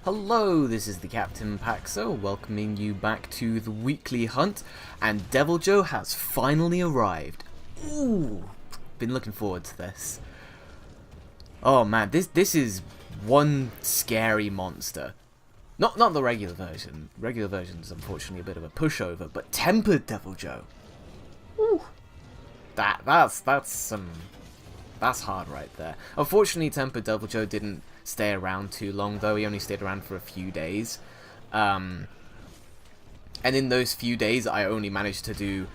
Hello, this is the Captain Paxo, welcoming you back to the weekly hunt, and Deviljho has finally arrived. Ooh, been looking forward to this. Oh man, this is one scary monster. Not the regular version. Regular version is unfortunately a bit of a pushover, but tempered Deviljho. Ooh, that's hard right there. Unfortunately, tempered Deviljho didn't stay around too long though. He only stayed around for a few days. And in those few days I only managed to do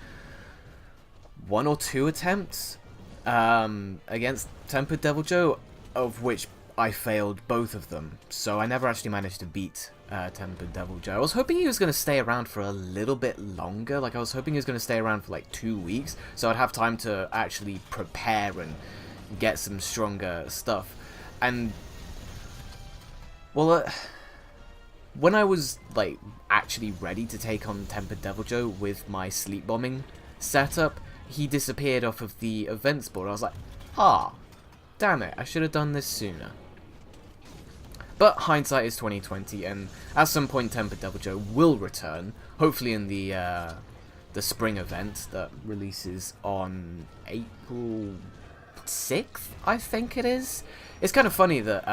1 or 2 attempts against tempered Deviljho, of which I failed both of them. So I never actually managed to beat tempered Deviljho. I was hoping he was going to stay around for a little bit longer. Like I was hoping he was going to stay around for like 2 weeks, so I'd have time to actually prepare and get some stronger stuff. And well, when I was like actually ready to take on tempered Deviljho with my sleep bombing setup, he disappeared off of the events board. I was like, ah, damn it, I should have done this sooner. But hindsight is 2020, and at some point tempered Deviljho will return, hopefully in the spring event that releases on April 6th, I think it is. It's kind of funny that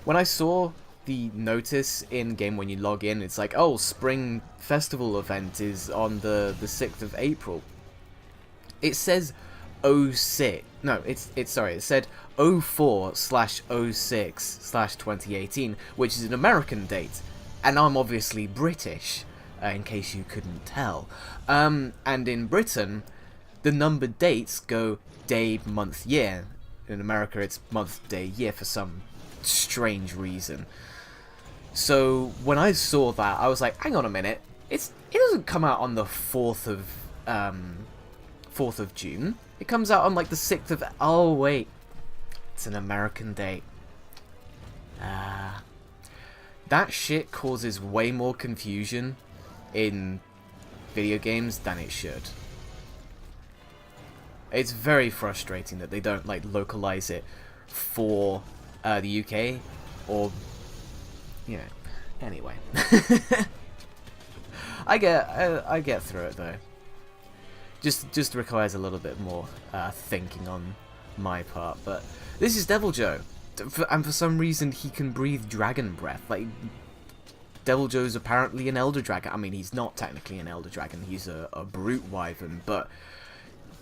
when I saw the notice in-game when you log in, it's like, oh, Spring Festival event is on the 6th of April. It says 06. No, it said 04/06/2018, which is an American date. And I'm obviously British, in case you couldn't tell. And in Britain, the numbered dates go day, month, year. In America, it's month, day, year for some strange reason. So when I saw that, I was like, hang on a minute, it doesn't come out on the 4th of June. It comes out on like the 6th of... Oh wait, it's an American date. That shit causes way more confusion in video games than it should. It's very frustrating that they don't like localize it for the UK, or you know. Anyway, I get through it though. Just requires a little bit more thinking on my part. But this is Deviljho, and for some reason he can breathe dragon breath. Like Deviljho's apparently an elder dragon. I mean, he's not technically an elder dragon. He's a brute wyvern, but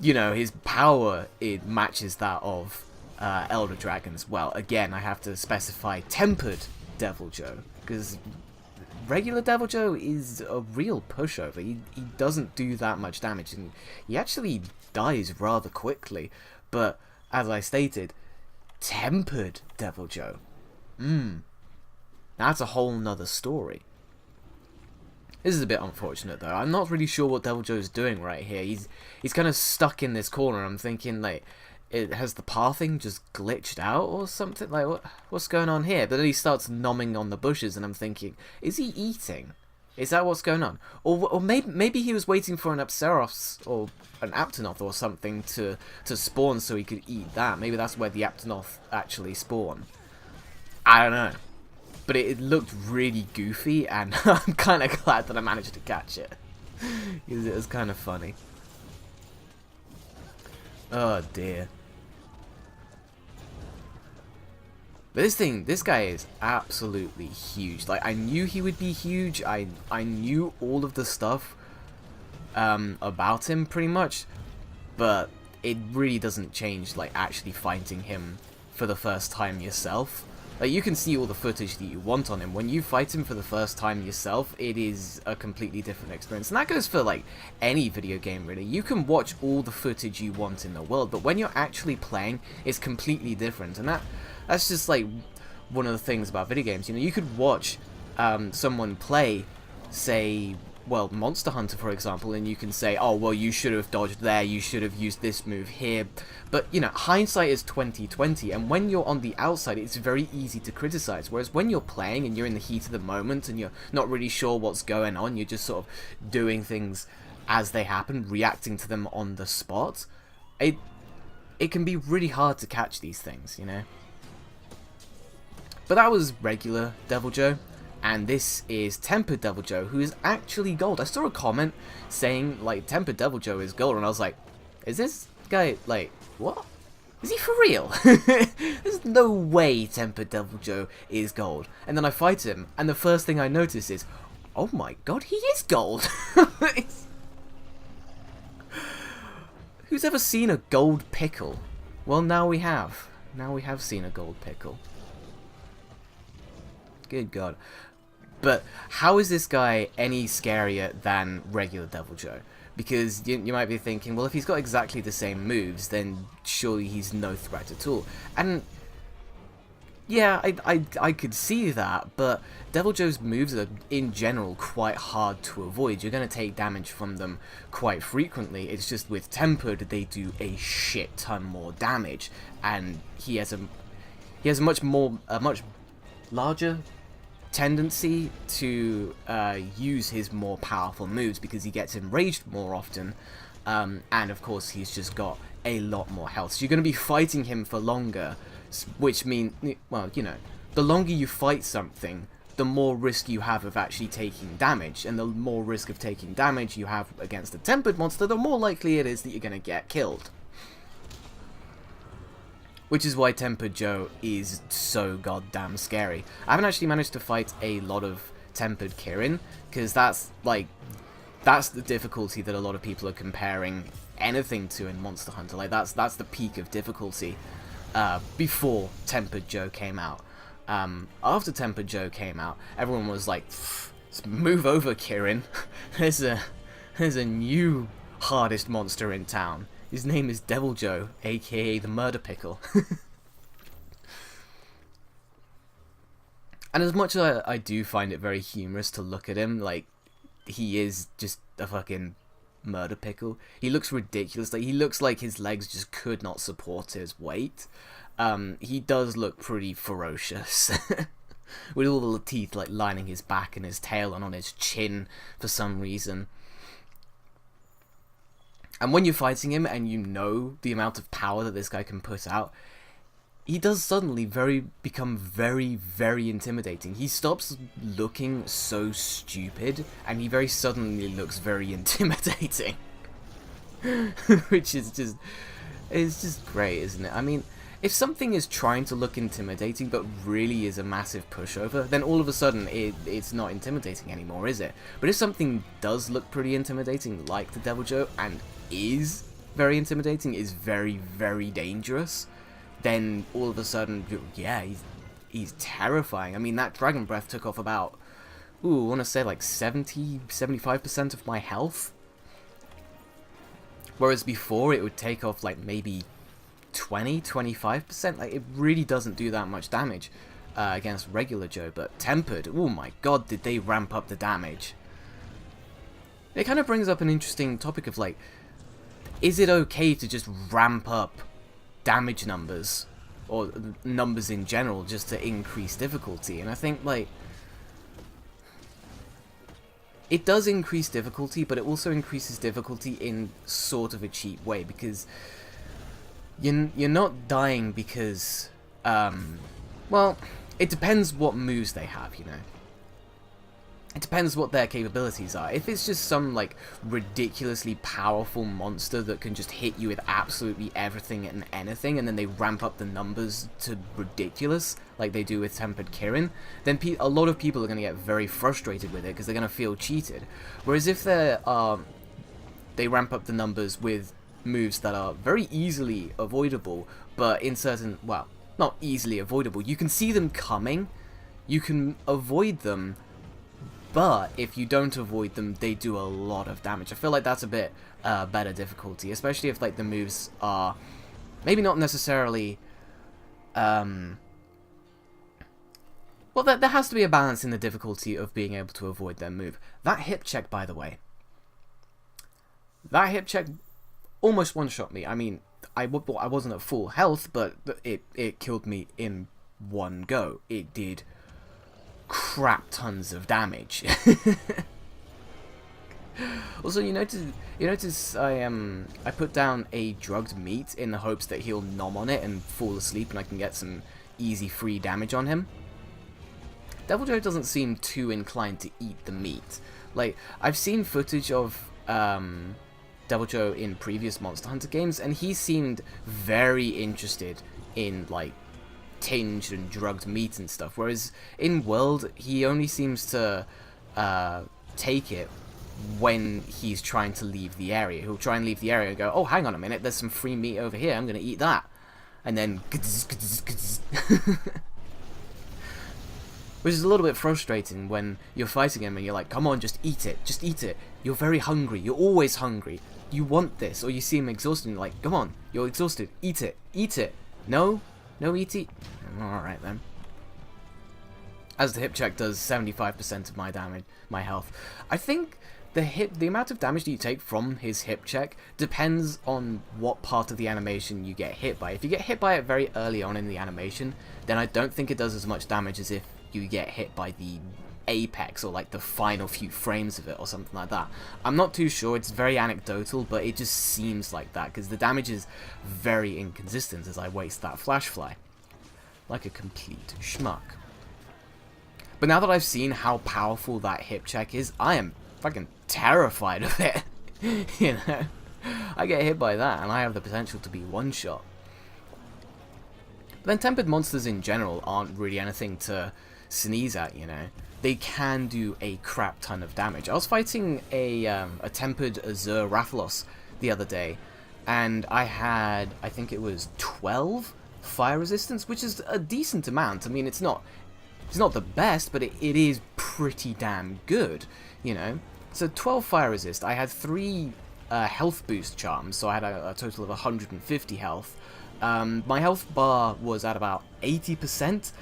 you know, his power, it matches that of elder dragons. Well, again, I have to specify tempered Deviljho, because regular Deviljho is a real pushover. He doesn't do that much damage, and he actually dies rather quickly. But as I stated, tempered Deviljho, that's a whole nother story. This is a bit unfortunate though. I'm not really sure what Deviljho is doing right here. He's kind of stuck in this corner. I'm thinking like, has the pathing just glitched out or something? Like what's going on here? But then he starts nomming on the bushes, and I'm thinking, is he eating? Is that what's going on? Or maybe he was waiting for an Apsaros or an Aptonoth or something to spawn so he could eat that. Maybe that's where the Aptonoth actually spawn. I don't know. But it looked really goofy, and I'm kind of glad that I managed to catch it, because it was kind of funny. Oh dear. But this guy is absolutely huge. Like, I knew he would be huge. I knew all of the stuff about him pretty much, but it really doesn't change like actually fighting him for the first time yourself. Like, you can see all the footage that you want on him. When you fight him for the first time yourself, it is a completely different experience. And that goes for, like, any video game, really. You can watch all the footage you want in the world, but when you're actually playing, it's completely different. And that's just, like, one of the things about video games. You know, you could watch someone play, say, well, Monster Hunter, for example, and you can say, oh, well, you should have dodged there, you should have used this move here. But, you know, hindsight is 2020, and when you're on the outside, it's very easy to criticize. Whereas when you're playing and you're in the heat of the moment and you're not really sure what's going on, you're just sort of doing things as they happen, reacting to them on the spot, it can be really hard to catch these things, you know? But that was regular Deviljho, and this is Tempered Deviljho, who is actually gold. I saw a comment saying, like, Tempered Deviljho is gold, and I was like, is this guy, like, what? Is he for real? There's no way Tempered Deviljho is gold. And then I fight him, and the first thing I notice is, oh my god, he is gold! Who's ever seen a gold pickle? Well, now we have. Now we have seen a gold pickle. Good god. But how is this guy any scarier than regular Deviljho? Because you might be thinking, well, if he's got exactly the same moves, then surely he's no threat at all. And yeah, I could see that, but Deviljho's moves are, in general, quite hard to avoid. You're going to take damage from them quite frequently. It's just with Tempered, they do a shit ton more damage, and he has a much larger tendency to use his more powerful moves because he gets enraged more often, and of course he's just got a lot more health. So you're going to be fighting him for longer, which means, well, you know, the longer you fight something, the more risk you have of actually taking damage, and the more risk of taking damage you have against a Tempered monster, the more likely it is that you're going to get killed. Which is why Tempered Joe is so goddamn scary. I haven't actually managed to fight a lot of Tempered Kirin, because that's the difficulty that a lot of people are comparing anything to in Monster Hunter. Like that's the peak of difficulty before Tempered Joe came out. After Tempered Joe came out, everyone was like, move over, Kirin. there's a new hardest monster in town. His name is Deviljho, aka the Murder Pickle. And as much as I do find it very humorous to look at him, like, he is just a fucking murder pickle. He looks ridiculous. Like, he looks like his legs just could not support his weight. He does look pretty ferocious. With all the teeth, like, lining his back and his tail and on his chin for some reason. And when you're fighting him and you know the amount of power that this guy can put out, he does suddenly become very, very intimidating. He stops looking so stupid, and he very suddenly looks very intimidating. Which is just, it's just great, isn't it? I mean, if something is trying to look intimidating but really is a massive pushover, then all of a sudden it's not intimidating anymore, is it? But if something does look pretty intimidating, like the Deviljho, and is very intimidating, is very, very dangerous, then all of a sudden, yeah, he's terrifying. I mean, that Dragon Breath took off about, I want to say like 75% of my health. Whereas before, it would take off like maybe 25%. Like, it really doesn't do that much damage against regular Joe. But Tempered, oh my god, did they ramp up the damage. It kind of brings up an interesting topic of, like, is it okay to just ramp up damage numbers, or numbers in general, just to increase difficulty? And I think, like, it does increase difficulty, but it also increases difficulty in sort of a cheap way, because you're not dying because, well, it depends what moves they have, you know. It depends what their capabilities are. If it's just some, like, ridiculously powerful monster that can just hit you with absolutely everything and anything, and then they ramp up the numbers to ridiculous, like they do with Tempered Kirin, then a lot of people are going to get very frustrated with it, because they're going to feel cheated. Whereas if they ramp up the numbers with moves that are very easily avoidable, but in certain, well, not easily avoidable, you can see them coming, you can avoid them, but if you don't avoid them, they do a lot of damage. I feel like that's a bit better difficulty, especially if, like, the moves are maybe not necessarily, well, there has to be a balance in the difficulty of being able to avoid their move. That hip check, by the way, that hip check almost one-shot me. I mean, I wasn't at full health, but it killed me in one go. It did crap tons of damage. Also, you notice I put down a drugged meat in the hopes that he'll nom on it and fall asleep, and I can get some easy free damage on him. Deviljho doesn't seem too inclined to eat the meat. Like, I've seen footage of Deviljho in previous Monster Hunter games, and he seemed very interested in, like, tinged and drugged meat and stuff, whereas in World, he only seems to take it when he's trying to leave the area. He'll try and leave the area and go, oh, hang on a minute, there's some free meat over here, I'm going to eat that. And then... Which is a little bit frustrating when you're fighting him and you're like, come on, just eat it, just eat it. You're very hungry, you're always hungry. You want this, or you see him exhausted and you're like, come on, you're exhausted, eat it, eat it. No? No eat. Alright then. As the hip check does 75% of my damage, my health. I think the amount of damage that you take from his hip check depends on what part of the animation you get hit by. If you get hit by it very early on in the animation, then I don't think it does as much damage as if you get hit by the apex or like the final few frames of it or something like that. I'm not too sure, it's very anecdotal, but it just seems like that because the damage is very inconsistent as I waste that flash fly. Like a complete schmuck. But now that I've seen how powerful that hip check is, I am fucking terrified of it. You know? I get hit by that and I have the potential to be one shot. But then tempered monsters in general aren't really anything to sneeze at, you know. They can do a crap ton of damage. I was fighting a tempered Azure Rathalos the other day, and I had, I think it was 12 fire resistance, which is a decent amount. I mean, it's not the best, but it is pretty damn good, you know. So 12 fire resist. I had 3 health boost charms, so I had a total of 150 health. My health bar was at about 80%,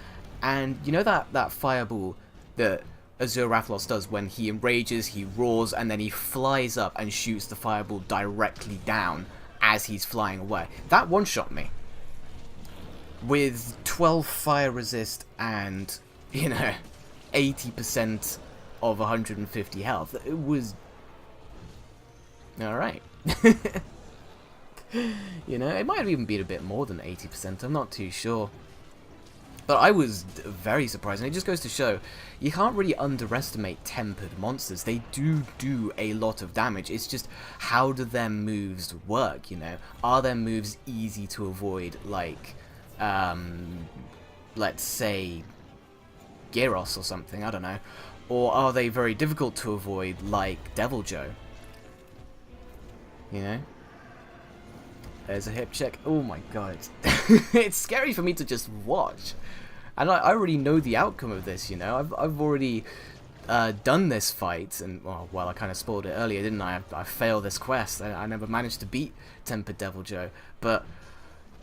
and you know that fireball that Azure Rathalos does when he enrages, he roars, and then he flies up and shoots the fireball directly down as he's flying away. That one-shot me. With 12 fire resist and, you know, 80% of 150 health. It was... alright. You know, it might have even been a bit more than 80%, I'm not too sure. But I was very surprised, and it just goes to show, you can't really underestimate tempered monsters. They do a lot of damage. It's just, how do their moves work, you know? Are their moves easy to avoid, like, let's say, Gyros or something, I don't know. Or are they very difficult to avoid, like Deviljho? You know? There's a hip check. Oh my god. It's scary for me to just watch. And I already know the outcome of this, you know. I've already done this fight, and well, I kind of spoiled it earlier, didn't I? I failed this quest. I never managed to beat Tempered Deviljho, but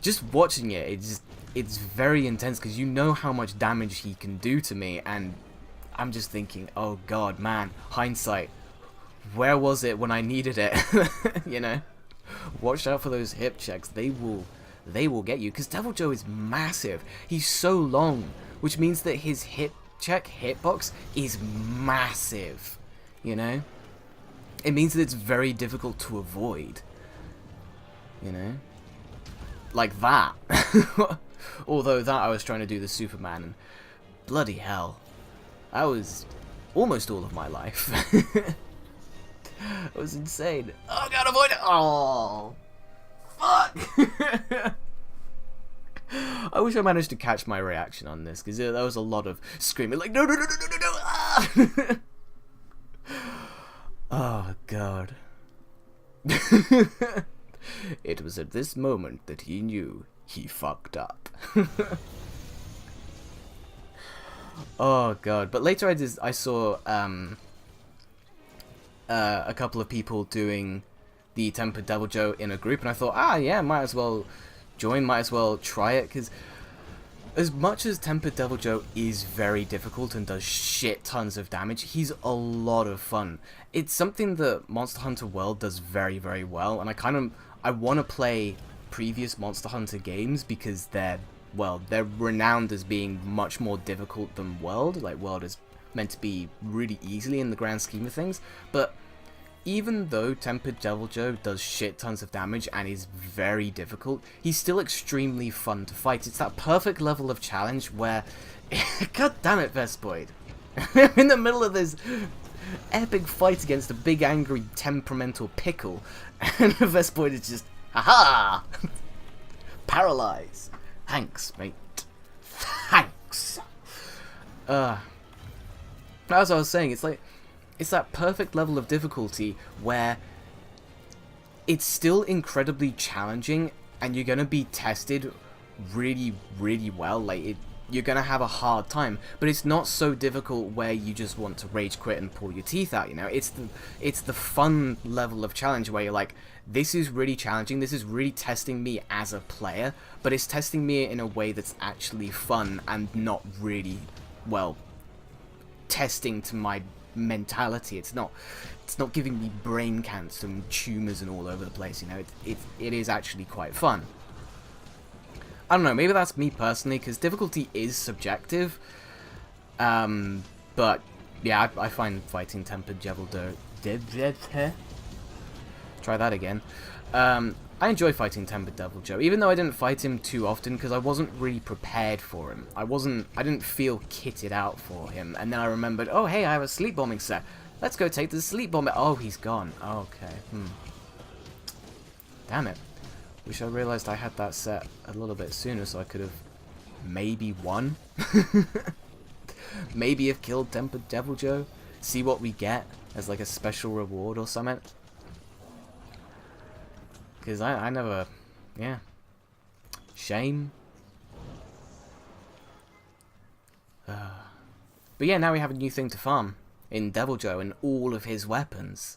just watching it, it's very intense because you know how much damage he can do to me, and I'm just thinking, oh god, man, hindsight, where was it when I needed it? You know, watch out for those hip checks. They will get you, because Deviljho is massive. He's so long, which means that his hitbox is massive, you know? It means that it's very difficult to avoid, you know? Like that. Although that I was trying to do the Superman, and bloody hell. That was almost all of my life. It was insane. Oh, I gotta avoid it! Oh! Fuck! I wish I managed to catch my reaction on this, because there was a lot of screaming, like, no, no, no, no, no, no, no, ah! Oh, God. It was at this moment that he knew he fucked up. Oh, God. But later I saw a couple of people doing the Tempered Deviljho in a group, and I thought, ah, yeah, might as well join, might as well try it, because as much as Tempered Deviljho is very difficult and does shit tons of damage, he's a lot of fun. It's something that Monster Hunter World does very, very well, and I want to play previous Monster Hunter games because they're renowned as being much more difficult than World. Like, World is meant to be really easily in the grand scheme of things, but even though Tempered Deviljho does shit tons of damage and is very difficult, he's still extremely fun to fight. It's that perfect level of challenge where, god damn it, Vespoid. I'm in the middle of this epic fight against a big angry temperamental pickle, and Vespoid is just, haha, paralyze. Thanks, mate. Thanks. As I was saying, it's that perfect level of difficulty where it's still incredibly challenging, and you're gonna be tested really, really well. Like, you're gonna have a hard time, but it's not so difficult where you just want to rage quit and pull your teeth out. You know, it's the fun level of challenge where you're like, this is really challenging, this is really testing me as a player, but it's testing me in a way that's actually fun and not really, well, testing to my mentality. It's not giving me brain cancer and tumors and all over the place. You know, it is actually quite fun. I don't know, maybe that's me personally, because difficulty is subjective. But yeah, I find fighting Tempered Deviljho. Try that again. I enjoy fighting Tempered Deviljho, even though I didn't fight him too often because I wasn't really prepared for him. I didn't feel kitted out for him, and then I remembered, oh hey, I have a sleep bombing set. Let's go take the sleep bomber. Oh, he's gone. Okay. Damn it. Wish I realized I had that set a little bit sooner so I could have maybe won. Maybe have killed Tempered Deviljho. See what we get as like a special reward or something. Because I never... Yeah. Shame. But yeah, now we have a new thing to farm in Deviljho and all of his weapons.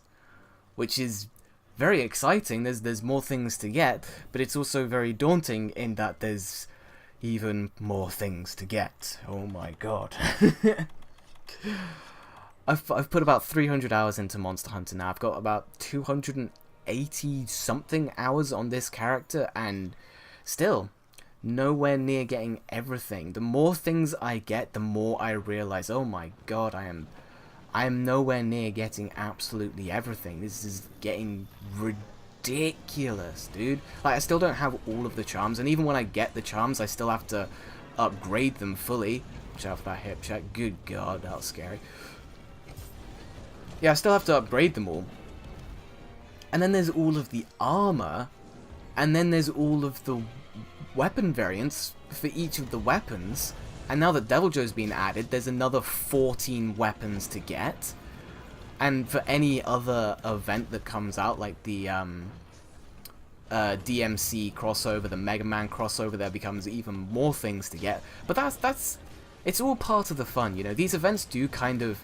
Which is very exciting. There's more things to get, but it's also very daunting in that there's even more things to get. Oh my god. I've put about 300 hours into Monster Hunter now. I've got about 280 something hours on this character, and still nowhere near getting everything. The more things I get, the more I realize, oh my god, I am nowhere near getting absolutely everything. This is getting ridiculous, dude. Like, I still don't have all of the charms, and even when I get the charms, I still have to upgrade them fully. Watch out for that hip check. Good god, that was scary. Yeah, I still have to upgrade them all. And then there's all of the armor, and then there's all of the weapon variants for each of the weapons. And now that Deviljho's been added, there's another 14 weapons to get. And for any other event that comes out, like the DMC crossover, the Mega Man crossover, there becomes even more things to get. But that's it's all part of the fun, you know. These events do kind of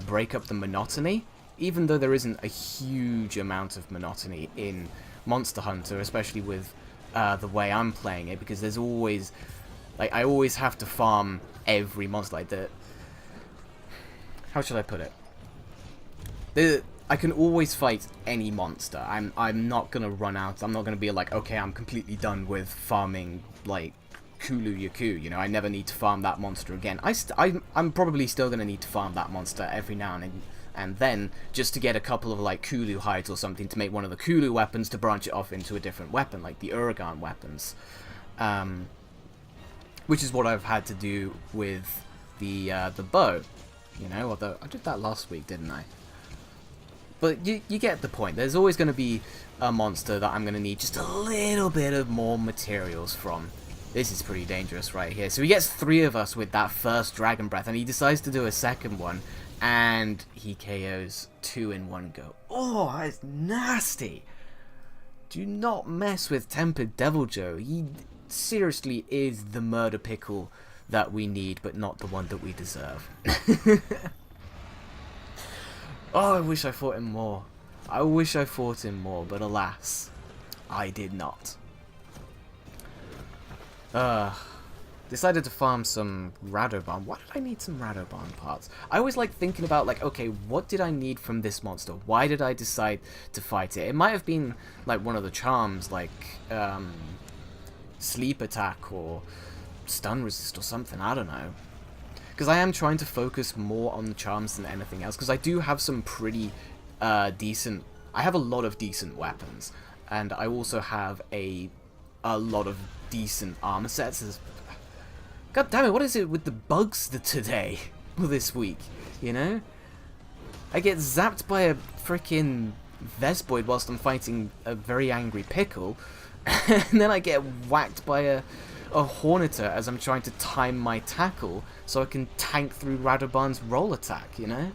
break up the monotony, even though there isn't a huge amount of monotony in Monster Hunter, especially with the way I'm playing it, because there's always... Like, I always have to farm every monster. Like, how should I put it? I can always fight any monster. I'm not gonna run out. I'm not gonna be like, okay, I'm completely done with farming, like, Kulu Yaku. You know, I never need to farm that monster again. I'm probably still gonna need to farm that monster every now and then, just to get a couple of, like, Kulu hides or something to make one of the Kulu weapons to branch it off into a different weapon, like the Uragan weapons. Which is what I've had to do with the bow, you know, although I did that last week, didn't I? But you get the point. There's always going to be a monster that I'm going to need just a little bit of more materials from. This is pretty dangerous right here. So he gets 3 of us with that first Dragon Breath, and he decides to do a second one, and he KOs 2 in one go. Oh, that's nasty! Do not mess with Tempered Deviljho. He seriously is the murder pickle that we need, but not the one that we deserve. Oh, I wish I fought him more. I wish I fought him more, but alas, I did not. Decided to farm some Radoban. Why did I need some Radoban parts? I always like thinking about, like, okay, what did I need from this monster? Why did I decide to fight it? It might have been, like, one of the charms, like, sleep attack or stun resist or something, I don't know. Because I am trying to focus more on the charms than anything else, because I do have some pretty decent. I have a lot of decent weapons, and I also have a lot of decent armor sets. God damn it! What is it with the bugs today or this week? You know, I get zapped by a freaking Vespoid whilst I'm fighting a very angry pickle, and then I get whacked by a Horneter as I'm trying to time my tackle so I can tank through Radoban's roll attack, you know?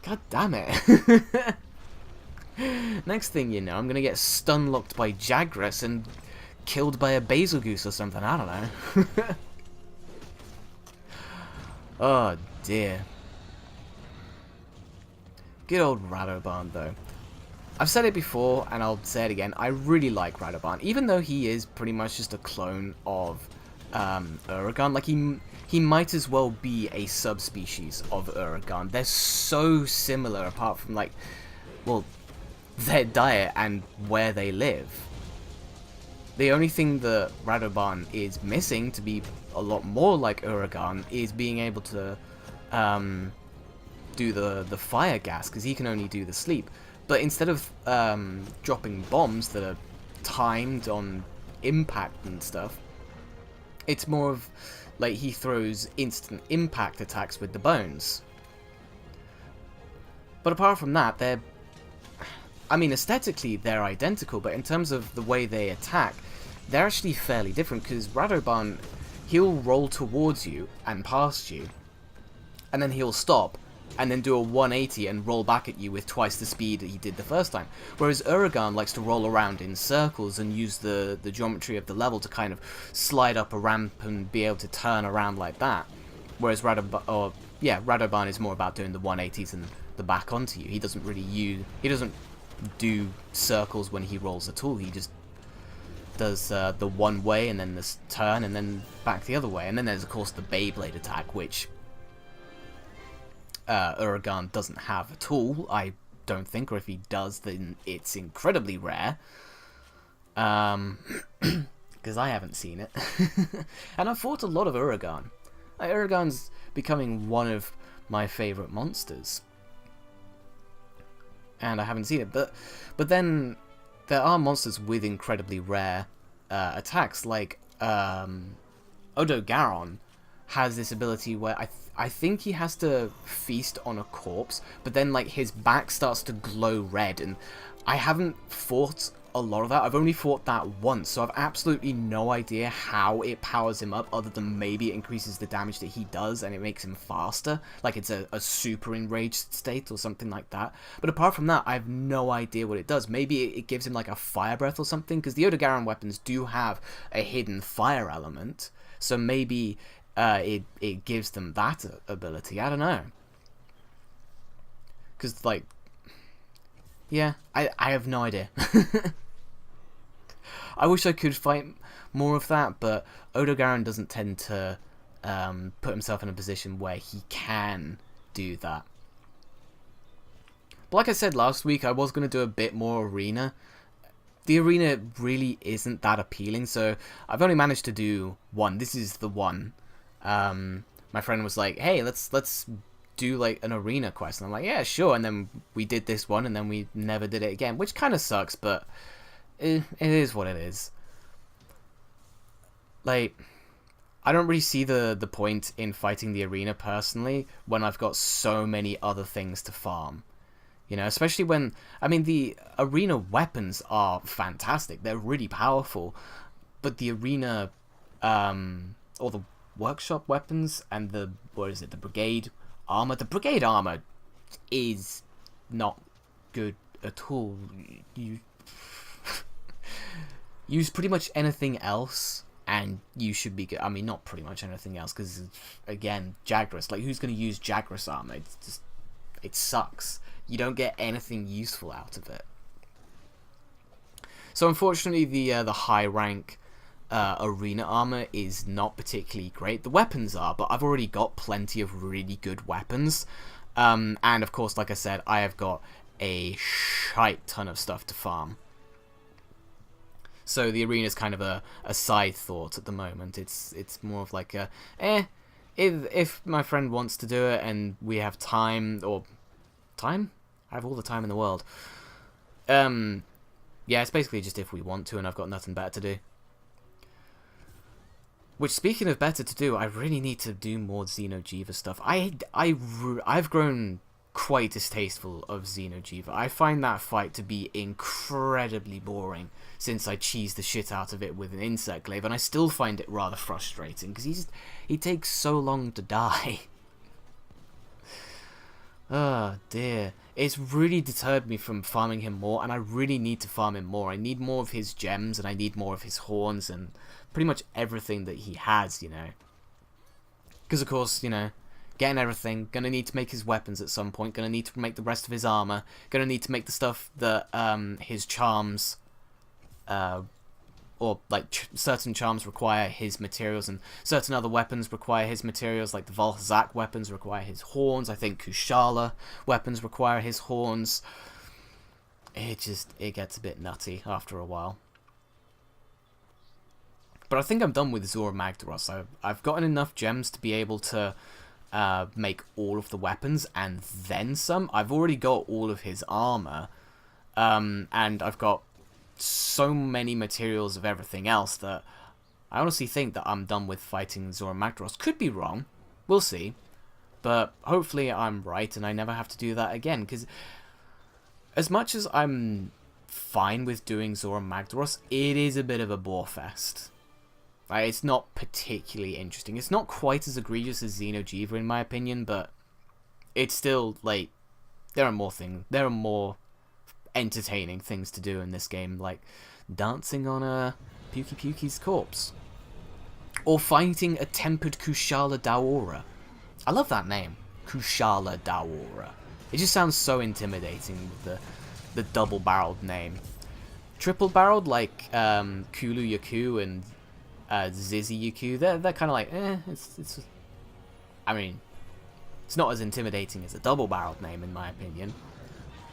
God damn it. Next thing you know, I'm gonna get stun-locked by Jagras and killed by a Basil Goose or something, I don't know. Oh dear. Good old Radoban, though. I've said it before, and I'll say it again, I really like Radoban, even though he is pretty much just a clone of Uragaan. Like, he might as well be a subspecies of Uragaan. They're so similar, apart from, like, well, their diet and where they live. The only thing that Radoban is missing to be a lot more like Uragaan is being able to do the fire gas, because he can only do the sleep. But instead of dropping bombs that are timed on impact and stuff, it's more of like he throws instant impact attacks with the bones. But apart from that, I mean, aesthetically they're identical, but in terms of the way they attack, they're actually fairly different, because Radoban, he'll roll towards you and past you, and then he'll stop, and then do a 180 and roll back at you with twice the speed that he did the first time. Whereas Uragaan likes to roll around in circles and use the geometry of the level to kind of slide up a ramp and be able to turn around like that. Whereas Radoban is more about doing the 180s and the back onto you. He doesn't do circles when he rolls at all. He just does the one way and then this turn and then back the other way. And then there's of course the Beyblade attack, which Uragaan doesn't have at all, I don't think, or if he does, then it's incredibly rare. Because I haven't seen it. And I've fought a lot of Uragaan. Uragaan's becoming one of my favourite monsters. And I haven't seen it, but then there are monsters with incredibly rare attacks, like Odogaron has this ability where I think he has to feast on a corpse, but then like his back starts to glow red, and I haven't fought a lot of that. I've only fought that once, so I've absolutely no idea how it powers him up, other than maybe it increases the damage that he does and it makes him faster, like it's a super enraged state or something like that. But apart from that, I have no idea what it does. Maybe it gives him like a fire breath or something, because the Odogaron weapons do have a hidden fire element, so maybe it gives them that ability. I don't know. Because, like, yeah, I have no idea. I wish I could fight more of that, but Odogaron doesn't tend to put himself in a position where he can do that. But like I said last week, I was going to do a bit more arena. The arena really isn't that appealing, so I've only managed to do one. This is the one. My friend was like, hey, let's do like an arena quest, and I'm like, yeah, sure. And then we did this one, and then we never did it again, which kind of sucks, but it is what it is. Like, I don't really see the point in fighting the arena personally when I've got so many other things to farm. You know, especially when, I mean, the arena weapons are fantastic. They're really powerful, but the arena, or the workshop weapons and the brigade armor. The brigade armor is not good at all. You use pretty much anything else and you should be good. I mean, not pretty much anything else, because again, Jagras. Like, who's going to use Jagras armor? It's just, it sucks. You don't get anything useful out of it. So unfortunately, the high rank arena armor is not particularly great. The weapons are, but I've already got plenty of really good weapons. And of course, like I said, I have got a shite ton of stuff to farm. So the arena is kind of a side thought at the moment. It's more of like a, if my friend wants to do it and we have time, or time? I have all the time in the world. Yeah, it's basically just if we want to, and I've got nothing better to do. Which, speaking of better to do, I really need to do more Xeno'jiiva stuff. I've grown quite distasteful of Xeno'jiiva. I find that fight to be incredibly boring since I cheesed the shit out of it with an insect glaive, and I still find it rather frustrating because he takes so long to die. Oh dear. It's really deterred me from farming him more, and I really need to farm him more. I need more of his gems, and I need more of his horns, and pretty much everything that he has, you know. Because, of course, you know, getting everything, gonna need to make his weapons at some point, gonna need to make the rest of his armor, gonna need to make the stuff that his charms, or like certain charms require his materials, and certain other weapons require his materials, like the Volzak weapons require his horns. I think Kushala weapons require his horns. It gets a bit nutty after a while. But I think I'm done with Zora Magdaros. I've gotten enough gems to be able to make all of the weapons and then some. I've already got all of his armor, and I've got so many materials of everything else that I honestly think that I'm done with fighting Zora Magdaros. Could be wrong, we'll see, but hopefully I'm right and I never have to do that again, because as much as I'm fine with doing Zora Magdaros, it is a bit of a bore fest. Like, it's not particularly interesting. It's not quite as egregious as Xeno'jiiva in my opinion, but it's still, like, there are more entertaining things to do in this game, like dancing on a Puki's corpse, or fighting a tempered Kushala Daora. I love that name, Kushala Daora. It just sounds so intimidating with the double-barreled name. Triple-barreled, like Kulu Yaku and Zizi Yaku, they're kind of like, it's. I mean, it's not as intimidating as a double-barreled name in my opinion.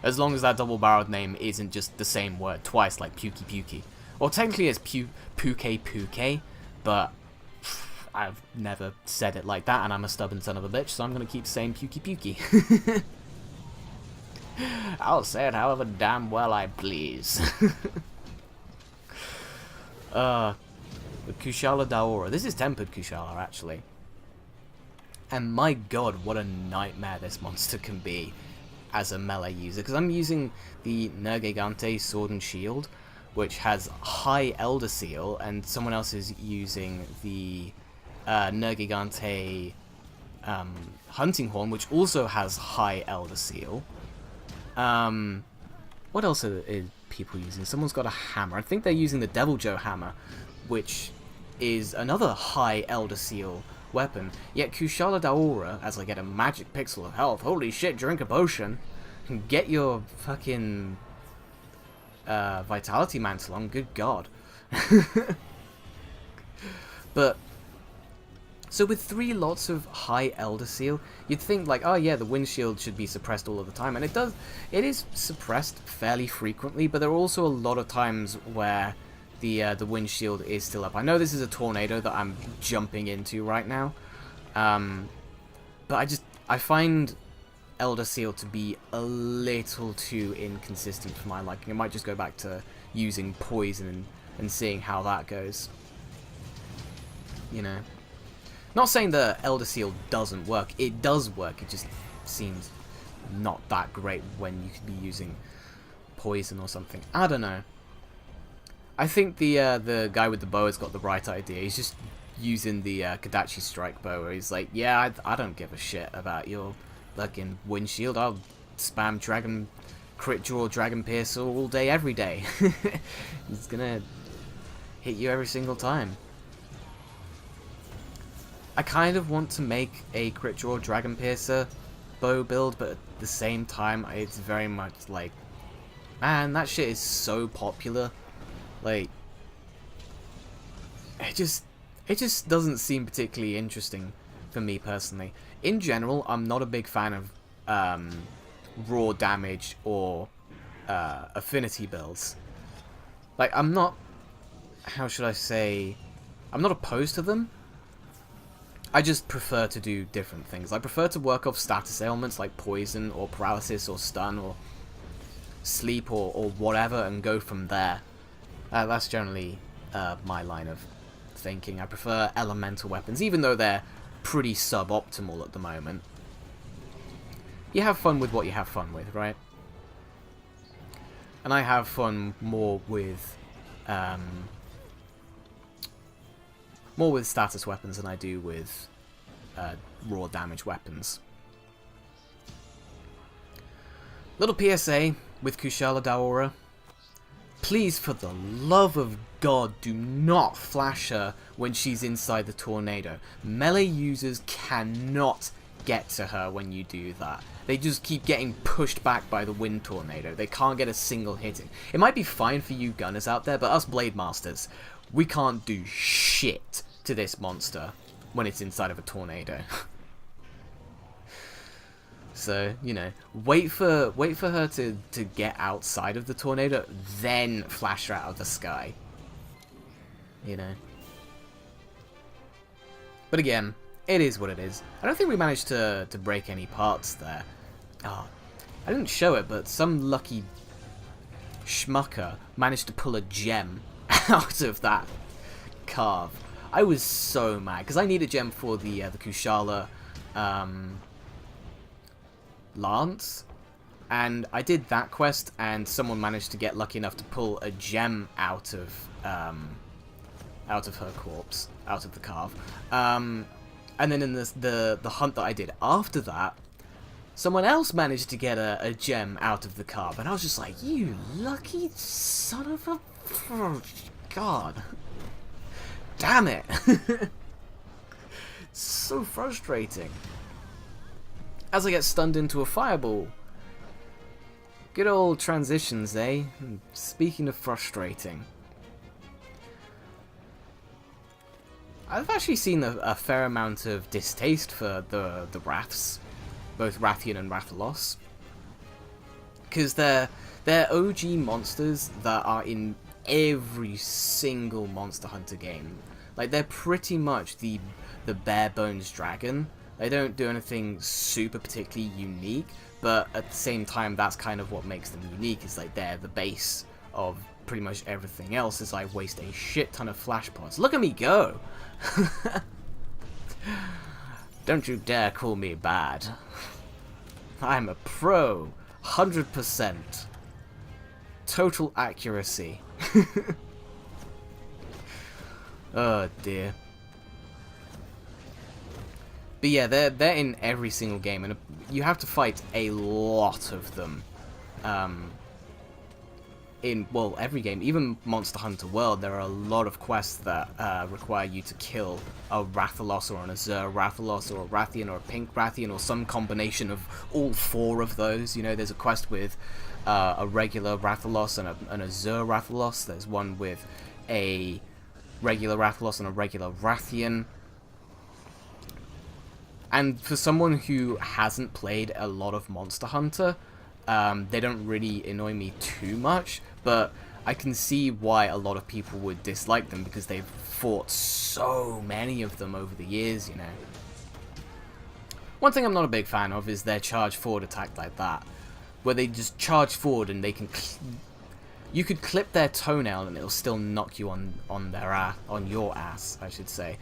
As long as that double-barreled name isn't just the same word twice, like Puki. Or technically it's Puke, but I've never said it like that, and I'm a stubborn son of a bitch, so I'm going to keep saying Puki. I'll say it however damn well I please. The Kushala Daora. This is tempered Kushala, actually. And my god, what a nightmare this monster can be as a melee user, because I'm using the Nergigante Sword and Shield, which has high Elder Seal, and someone else is using the Nergigante Hunting Horn, which also has high Elder Seal. What else are people using? Someone's got a hammer. I think they're using the Deviljho hammer, which is another high Elder Seal weapon. Yet Kushala Daora, as I get a magic pixel of health, holy shit, drink a potion, and get your fucking Vitality Mantle on, good god. But, so with 3 lots of high Elder Seal, you'd think like, oh yeah, the windshield should be suppressed all of the time, and it is suppressed fairly frequently, but there are also a lot of times where the windshield is still up. I know this is a tornado that I'm jumping into right now, but I find Elder Seal to be a little too inconsistent for my liking. I might just go back to using poison and seeing how that goes. You know, not saying the Elder Seal doesn't work. It does work. It just seems not that great when you could be using poison or something. I don't know. I think the guy with the bow has got the right idea. He's just using the Kadachi Strike bow, where he's like, yeah, I don't give a shit about your fucking windshield. I'll spam Dragon Crit Draw Dragon Piercer all day, every day. He's gonna hit you every single time. I kind of want to make a Crit Draw Dragon Piercer bow build, but at the same time, it's very much like, man, that shit is so popular. Like, it just doesn't seem particularly interesting for me personally. In general, I'm not a big fan of raw damage or affinity builds. Like, I'm not, how should I say, I'm not opposed to them. I just prefer to do different things. I prefer to work off status ailments like poison or paralysis or stun or sleep or whatever and go from there. That's generally my line of thinking. I prefer elemental weapons, even though they're pretty suboptimal at the moment. You have fun with what you have fun with, right? And I have fun more with status weapons than I do with raw damage weapons. Little PSA with Kushala Daora. Please, for the love of God, do not flash her when she's inside the tornado. Melee users cannot get to her when you do that. They just keep getting pushed back by the wind tornado. They can't get a single hit in. It might be fine for you gunners out there, but us Blade Masters, we can't do shit to this monster when it's inside of a tornado. So, you know, wait for her to get outside of the tornado, then flash her out of the sky. You know. But again, it is what it is. I don't think we managed to break any parts there. Oh, I didn't show it, but some lucky schmucker managed to pull a gem out of that carve. I was so mad, because I need a gem for the Kushala Lance, and I did that quest, and someone managed to get lucky enough to pull a gem out of her corpse, out of the carve. And then in the hunt that I did after that, someone else managed to get a gem out of the carve, and I was just like, you lucky son of a... Oh, God. Damn it. So frustrating. As I get stunned into a fireball. Good old transitions, eh? Speaking of frustrating. I've actually seen a fair amount of distaste for the Wraths. Both Rathian and Rathalos. Because they're OG monsters that are in every single Monster Hunter game. Like, they're pretty much the bare bones dragon. They don't do anything super particularly unique, but at the same time, that's kind of what makes them unique, is like they're the base of pretty much everything else, as I waste a shit ton of flash pods. Look at me go! Don't you dare call me bad. I'm a pro. 100%. Total accuracy. Oh dear. But yeah, they're in every single game, and you have to fight a lot of them. In, well, every game. Even Monster Hunter World, there are a lot of quests that require you to kill a Rathalos or an Azure Rathalos or a Rathian or a Pink Rathian or some combination of all four of those. You know, there's a quest with a regular Rathalos and an Azure Rathalos. There's one with a regular Rathalos and a regular Rathian. And for someone who hasn't played a lot of Monster Hunter, they don't really annoy me too much, but I can see why a lot of people would dislike them, because they've fought so many of them over the years, you know. One thing I'm not a big fan of is their charge forward attack like that, where they just charge forward and they can... You could clip their toenail and it'll still knock you on their ass, on your ass, I should say.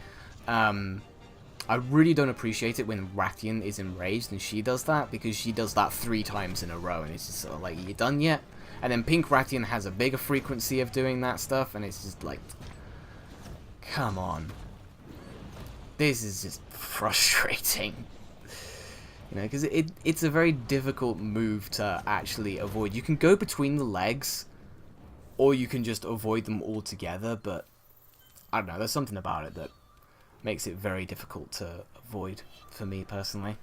I really don't appreciate it when Rathian is enraged and she does that, because she does that 3 times in a row, and it's just sort of like, you done yet? And then Pink Rathian has a bigger frequency of doing that stuff, and it's just like, come on. This is just frustrating. You know, because it's a very difficult move to actually avoid. You can go between the legs, or you can just avoid them altogether, but I don't know, there's something about it that makes it very difficult to avoid for me personally.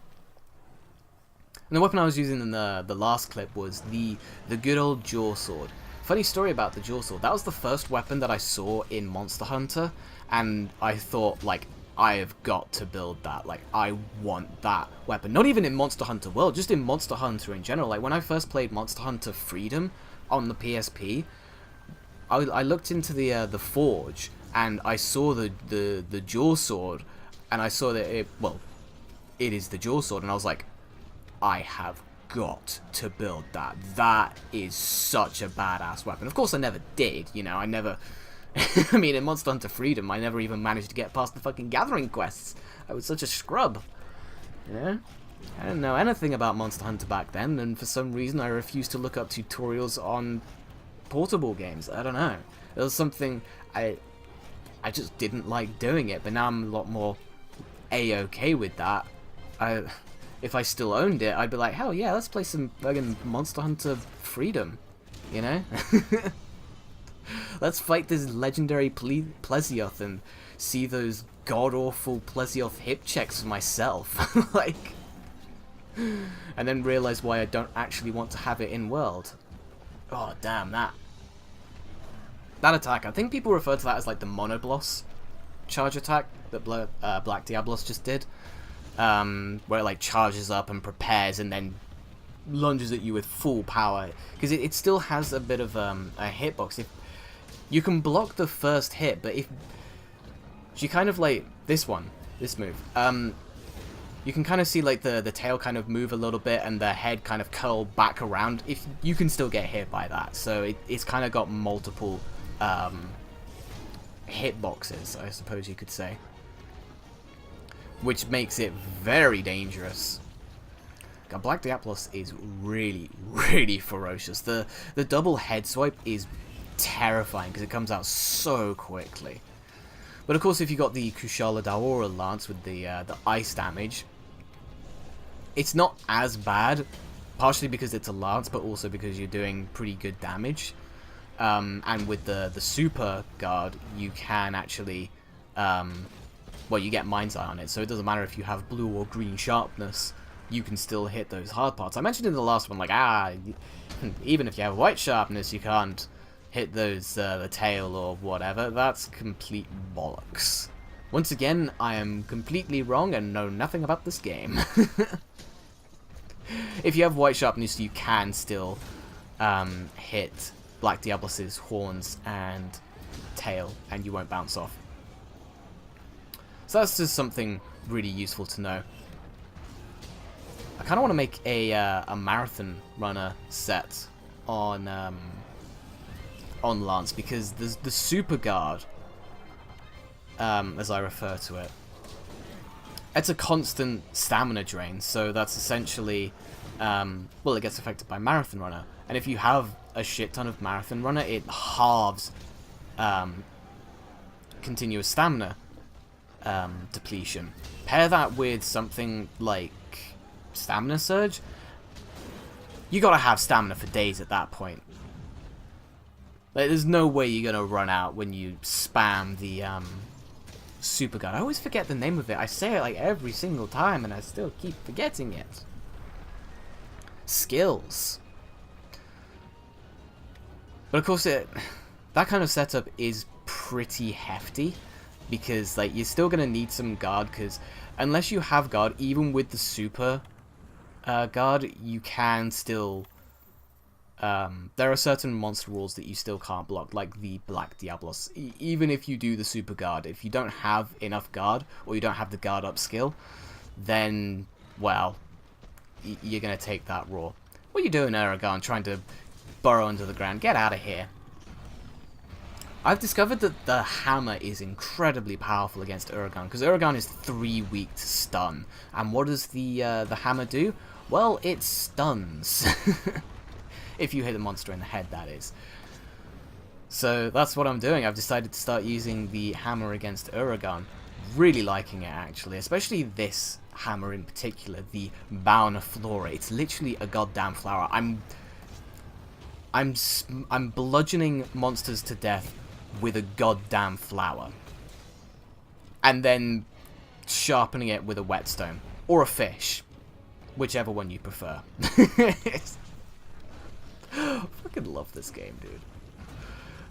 And the weapon I was using in the last clip was the good old Jaw Sword. Funny story about the Jaw Sword. That was the first weapon that I saw in Monster Hunter, and I thought, like, I have got to build that. Like, I want that weapon. Not even in Monster Hunter World, just in Monster Hunter in general. Like, when I first played Monster Hunter Freedom on the PSP, I looked into the Forge, and I saw the Jaw Sword, and I saw that it is the dual sword, and I was like, I have got to build that. That is such a badass weapon. Of course, I never did. You know, I never. I mean, in Monster Hunter Freedom, I never even managed to get past the fucking gathering quests. I was such a scrub. You know? I didn't know anything about Monster Hunter back then, and for some reason I refused to look up tutorials on portable games. I don't know. It was something I just didn't like doing it, but now I'm a lot more A-okay with that. If I still owned it, I'd be like, hell yeah, let's play some fucking Monster Hunter Freedom. You know? Let's fight this legendary Plesioth and see those god-awful Plesioth hip checks for myself. Like, and then realize why I don't actually want to have it in world. Oh, damn, that attack. I think people refer to that as like the Monobloss charge attack that Black Diablos just did. Where it like charges up and prepares and then lunges at you with full power. Because it still has a bit of a hitbox. If you can block the first hit, but if you kind of like this move, you can kind of see like the tail kind of move a little bit and the head kind of curl back around. If you can still get hit by that, so it's kind of got multiple hitboxes, I suppose you could say, which makes it very dangerous. God, Black Diablos is really, really ferocious. The double head swipe is terrifying because it comes out so quickly. But of course, if you got the Kushala Daora Lance with the ice damage, it's not as bad, partially because it's a lance, but also because you're doing pretty good damage. And with the super guard, you can actually, well, you get Mind's Eye on it, so it doesn't matter if you have blue or green sharpness, you can still hit those hard parts. I mentioned in the last one, like, even if you have white sharpness, you can't hit those, the tail or whatever. That's complete bollocks. Once again, I am completely wrong and know nothing about this game. If you have white sharpness, you can still hit Black Diablos' horns and tail, and you won't bounce off. So that's just something really useful to know. I kind of want to make a marathon runner set on Lance, because the super guard, as I refer to it, it's a constant stamina drain, so that's essentially, well, it gets affected by Marathon Runner, and if you have a shit ton of Marathon Runner, it halves continuous stamina depletion. Pair that with something like Stamina Surge, you gotta have stamina for days at that point. Like, there's no way you're gonna run out when you spam the super guard. I always forget the name of it. I say it like every single time and I still keep forgetting it. Skills. But of course that kind of setup is pretty hefty, because like you're still gonna need some guard, because unless you have guard, even with the super guard, you can still there are certain monster rules that you still can't block, like the Black Diablos. Even if you do the super guard, if you don't have enough guard, or you don't have the guard up skill, then, well, you're going to take that raw. What are you doing, Aragon, trying to burrow under the ground? Get out of here. I've discovered that the hammer is incredibly powerful against Uragan, because Uragan is 3 weak to stun. And what does the hammer do? Well, it stuns. If you hit a monster in the head, that is. So that's what I'm doing. I've decided to start using the hammer against Uragan. Really liking it, actually. Especially this hammer in particular, the Bauna Flora. It's literally a goddamn flower. I'm bludgeoning monsters to death with a goddamn flower. And then sharpening it with a whetstone. Or a fish. Whichever one you prefer. I fucking love this game, dude.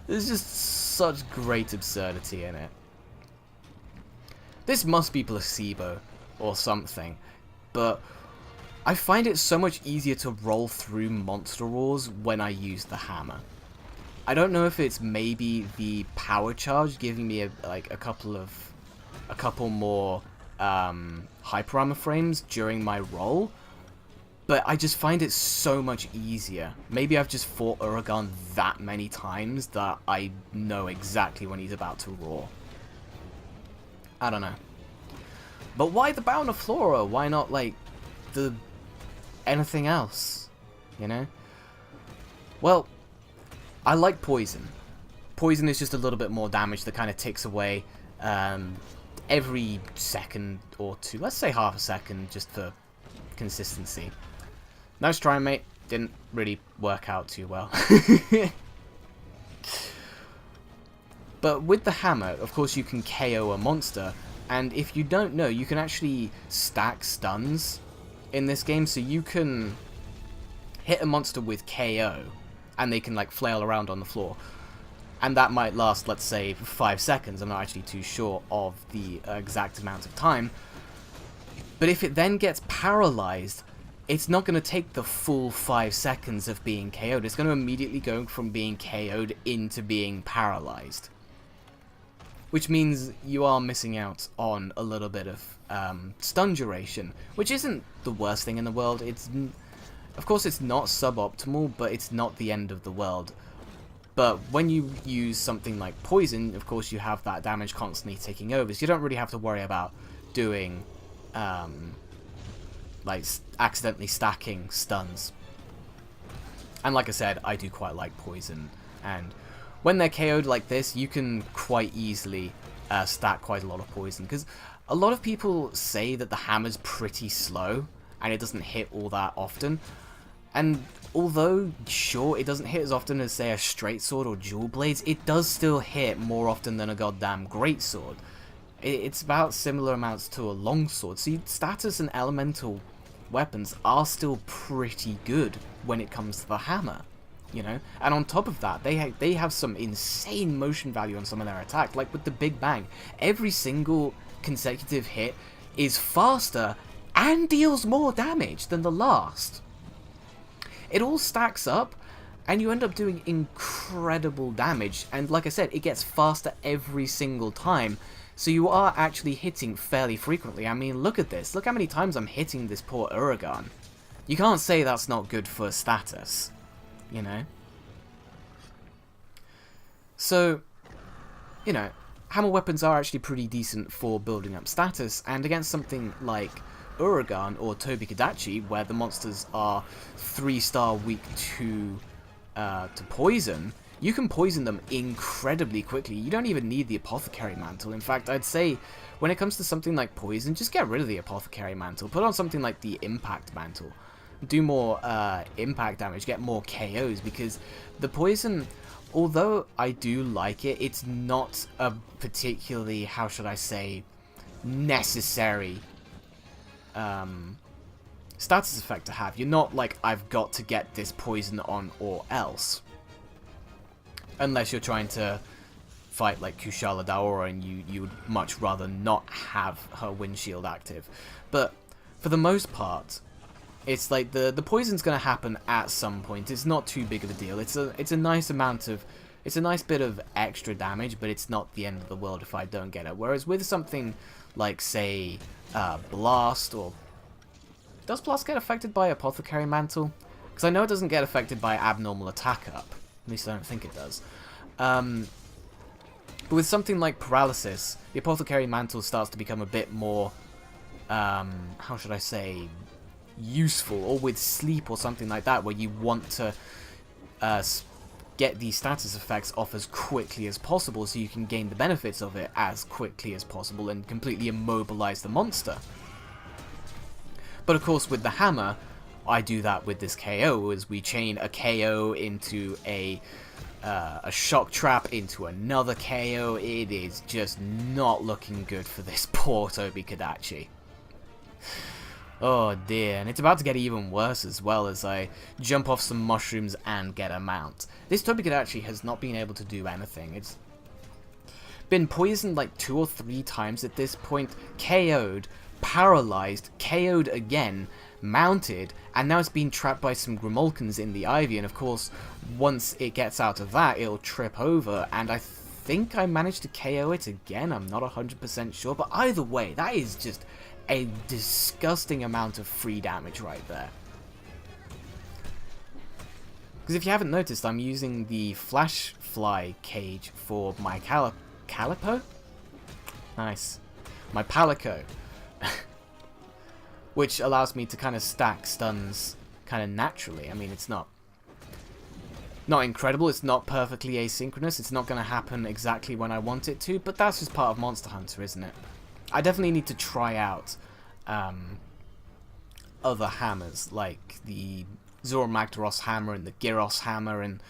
There's just such great absurdity in it. This must be placebo or something, but I find it so much easier to roll through monster wars when I use the hammer. I don't know if it's maybe the power charge giving me a couple more hyper armor frames during my roll, but I just find it so much easier. Maybe I've just fought Uragan that many times that I know exactly when he's about to roar. I don't know. But why the Bound Flora? Why not, like, the anything else? You know? Well, I like Poison. Poison is just a little bit more damage that kind of ticks away every second or two. Let's say half a second, just for consistency. Nice try, mate. Didn't really work out too well. But with the hammer, of course, you can KO a monster. And if you don't know, you can actually stack stuns in this game. So you can hit a monster with KO, and they can, like, flail around on the floor. And that might last, let's say, 5 seconds. I'm not actually too sure of the exact amount of time. But if it then gets paralyzed, it's not going to take the full 5 seconds of being KO'd. It's going to immediately go from being KO'd into being paralyzed. Which means you are missing out on a little bit of stun duration, which isn't the worst thing in the world. Of course, it's not suboptimal, but it's not the end of the world. But when you use something like Poison, of course, you have that damage constantly taking over, so you don't really have to worry about doing, like, accidentally stacking stuns. And like I said, I do quite like Poison, and when they're KO'd like this, you can quite easily stack quite a lot of poison, because a lot of people say that the hammer's pretty slow, and it doesn't hit all that often. And although, sure, it doesn't hit as often as, say, a straight sword or dual blades, it does still hit more often than a goddamn greatsword. It's about similar amounts to a longsword, so status and elemental weapons are still pretty good when it comes to the hammer. You know, and on top of that, they have some insane motion value on some of their attacks. Like with the Big Bang, every single consecutive hit is faster and deals more damage than the last. It all stacks up, and you end up doing incredible damage. And like I said, it gets faster every single time, so you are actually hitting fairly frequently. I mean, look at this. Look how many times I'm hitting this poor Uragan. You can't say that's not good for status. You know? So, you know, hammer weapons are actually pretty decent for building up status, and against something like Uragan or Tobi-Kadachi, where the monsters are 3-star weak to poison, you can poison them incredibly quickly. You don't even need the Apothecary Mantle. In fact, I'd say when it comes to something like poison, just get rid of the Apothecary Mantle. Put on something like the Impact Mantle. Do more impact damage, get more KOs, because the poison, although I do like it, it's not a particularly, how should I say, necessary status effect to have. You're not like, I've got to get this poison on or else. Unless you're trying to fight like Kushala Daora and you would much rather not have her windshield active. But for the most part, it's like the poison's gonna happen at some point. It's not too big of a deal. It's a nice amount of, it's a nice bit of extra damage, but it's not the end of the world if I don't get it. Whereas with something like, say, Blast, or does Blast get affected by Apothecary Mantle? Because I know it doesn't get affected by Abnormal Attack Up. At least I don't think it does. But with something like Paralysis, the Apothecary Mantle starts to become a bit more, how should I say, useful. Or with Sleep or something like that, where you want to get these status effects off as quickly as possible so you can gain the benefits of it as quickly as possible and completely immobilize the monster. But of course with the hammer, I do that with this KO, as we chain a KO into a shock trap into another KO. It is just not looking good for this poor Tobi-Kadachi. Oh dear, and it's about to get even worse as well as I jump off some mushrooms and get a mount. This Tobi-Kadachi has not been able to do anything. It's been poisoned like 2 or 3 times at this point, KO'd, paralyzed, KO'd again, mounted, and now it's been trapped by some Grimulkins in the Ivy, and of course, once it gets out of that, it'll trip over, and I think I managed to KO it again. I'm not 100% sure. But either way, that is just a disgusting amount of free damage right there. Because if you haven't noticed, I'm using the flash fly cage for my calipo? Nice. My palico. Which allows me to kind of stack stuns kind of naturally. I mean, it's not incredible, it's not perfectly asynchronous, it's not going to happen exactly when I want it to, but that's just part of Monster Hunter, isn't it? I definitely need to try out other hammers, like the Zora Magdaros hammer and the Gyros hammer and